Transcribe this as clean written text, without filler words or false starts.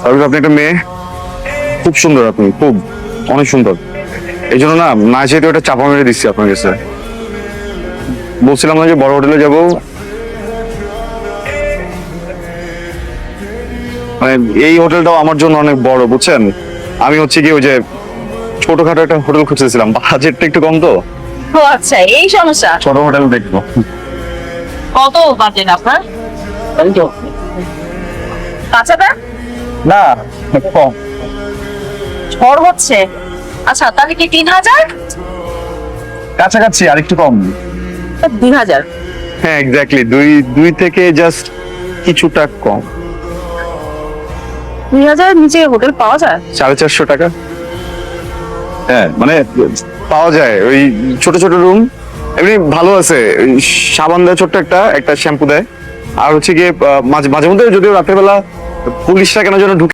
তারপর আপনি একটা মেয়ে, খুব সুন্দর, আপনি খুব অনেক সুন্দর। এই জন্য না যেহেতু একটা চাপা মেরে দিচ্ছি আপনার কাছে। বলছিলাম না যে বড় হোটেলে যাব, মানে এই হোটেলটাও আমার জন্য অনেক বড়, বুঝছেন। আমি হচ্ছে কি ওই যে ছোটখাটো একটা হোটেল খুঁজতেছিলাম, বাজেটটা একটু কম তো, ও আচ্ছা, এই সমস্যা। ছোট হোটেল দেখবো। কত বাজেট আপনার? কাঁচাটা না, কম। ঝড় হচ্ছে। আচ্ছা, তাহলে কি 3000? কাছাকাছি আর একটু কম। 2000। হ্যাঁ এক্স্যাক্টলি, দুই থেকে জাস্ট কিছুটা কম। 2000 নিচে হোটেল পাওয়া যায়? 450 টাকা। হ্যাঁ মানে পাওয়া যায়, ওই ছোট ছোট রুম, এমনি ভালো আছে। ওই সাবান দেয় ছোট্ট একটা শ্যাম্পু দেয়, আর হচ্ছে গিয়ে মাঝে মাঝে মধ্যে যদিও রাতের বেলা পুলিশরা কেন যেন ঢুকে